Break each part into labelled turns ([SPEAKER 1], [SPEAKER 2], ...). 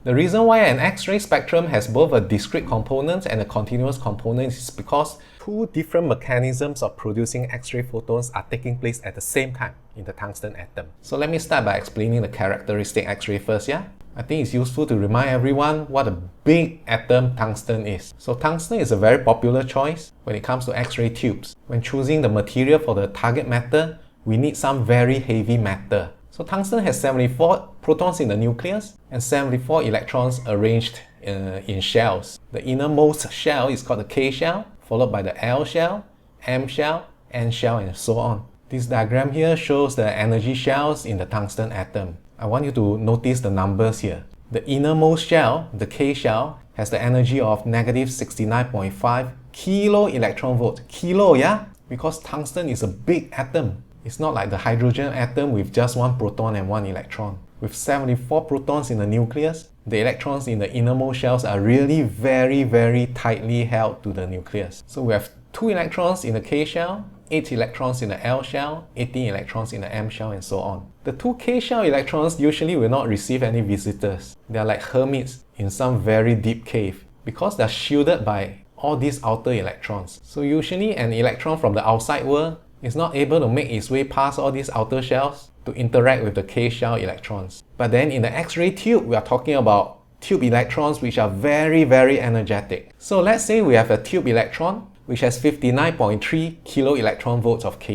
[SPEAKER 1] The reason why an X-ray spectrum has both a discrete component and a continuous component is because two different mechanisms of producing X-ray photons are taking place at the same time in the tungsten atom. So let me start by explaining the characteristic X-ray first, yeah? I think it's useful to remind everyone what a big atom tungsten is. So tungsten is a very popular choice when it comes to X-ray tubes. When choosing the material for the target matter, we need some very heavy matter. So tungsten has 74 protons in the nucleus and 74 electrons arranged in shells. The innermost shell is called the K shell, followed by the L shell, M shell, N shell, and so on. This diagram here shows the energy shells in the tungsten atom. I want you to notice the numbers here. The innermost shell, the K shell, has the energy of negative 69.5 kilo electron volt. Kilo, yeah? Because tungsten is a big atom. It's not like the hydrogen atom with just one proton and one electron. With 74 protons in the nucleus, the electrons in the innermost shells are really very tightly held to the nucleus. So we have 2 electrons in the K shell, 8 electrons in the L shell, 18 electrons in the M shell, and so on. The 2 K shell electrons usually will not receive any visitors. They are like hermits in some very deep cave because they are shielded by all these outer electrons. So usually an electron from the outside world is not able to make its way past all these outer shells to interact with the K shell electrons. But then in the X-ray tube, we are talking about tube electrons which are very energetic. So let's say we have a tube electron which has 59.3 kilo electron volts of Ke.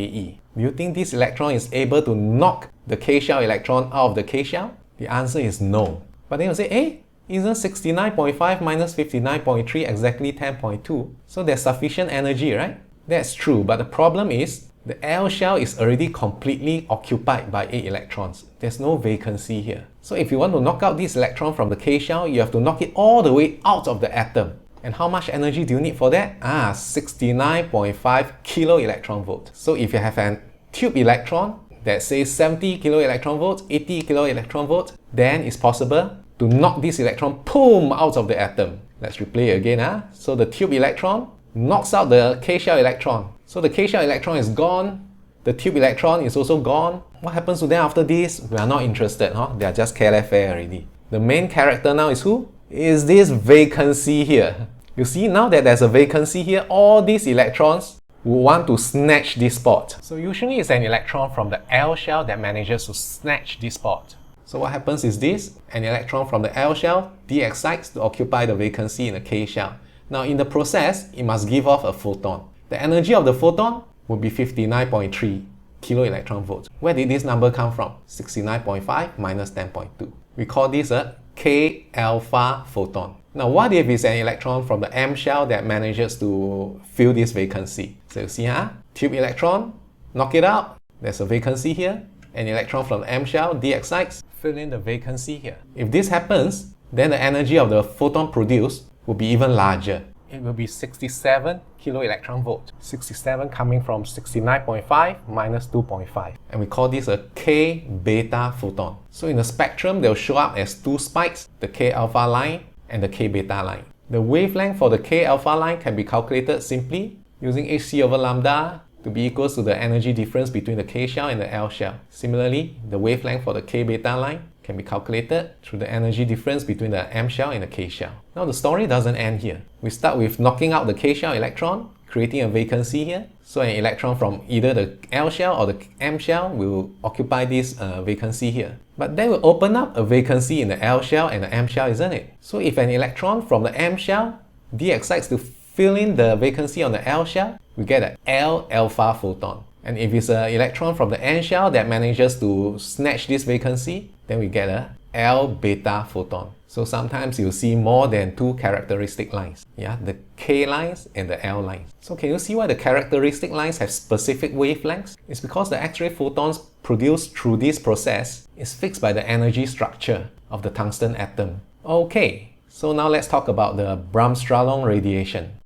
[SPEAKER 1] Do you think this electron is able to knock the K shell electron out of the K shell? The answer is no. But then you say, hey, isn't 69.5 minus 59.3 exactly 10.2? So there's sufficient energy, right? That's true, but the problem is the L shell is already completely occupied by 8 electrons. There's no vacancy here. So if you want to knock out this electron from the K shell, you have to knock it all the way out of the atom. And how much energy do you need for that? 69.5 kilo electron volt. So if you have a tube electron that says 70 kilo electron volts, 80 kilo electron volts, then it's possible to knock this electron, boom, out of the atom. Let's replay it again. So the tube electron knocks out the K shell electron. So the K shell electron is gone, the tube electron is also gone. What happens to them after this? We are not interested, They are just careless already. The main character now is who? Is this vacancy here. You see, now that there's a vacancy here, all these electrons will want to snatch this spot. So usually it's an electron from the L shell that manages to snatch this spot. So what happens is this, an electron from the L shell de-excites to occupy the vacancy in the K shell. Now in the process, it must give off a photon. The energy of the photon would be 59.3 kilo electron volts. Where did this number come from? 69.5 minus 10.2. We call this a K alpha photon. Now what if it's an electron from the M shell that manages to fill this vacancy? So you see, tube electron, knock it out, there's a vacancy here. An electron from the M shell de-excites, fill in the vacancy here. If this happens, then the energy of the photon produced will be even larger. It will be 67 kilo electron volt. 67 coming from 69.5 minus 2.5. And we call this a K beta photon. So in the spectrum, they'll show up as 2 spikes, the K alpha line and the K beta line. The wavelength for the K alpha line can be calculated simply using hc over lambda to be equals to the energy difference between the K shell and the L shell. Similarly, the wavelength for the K beta line can be calculated through the energy difference between the M shell and the K shell. Now the story doesn't end here. We start with knocking out the K shell electron, creating a vacancy here. So an electron from either the L shell or the M shell will occupy this vacancy here. But that will open up a vacancy in the L shell and the M shell, isn't it? So if an electron from the M shell de-excites to fill in the vacancy on the L shell, we get an L alpha photon. And if it's an electron from the N shell that manages to snatch this vacancy, then we get a L beta photon. So sometimes you'll see more than 2 characteristic lines. Yeah, the K lines and the L lines. So can you see why the characteristic lines have specific wavelengths? It's because the X-ray photons produced through this process is fixed by the energy structure of the tungsten atom. Okay, so now let's talk about the Bremsstrahlung radiation.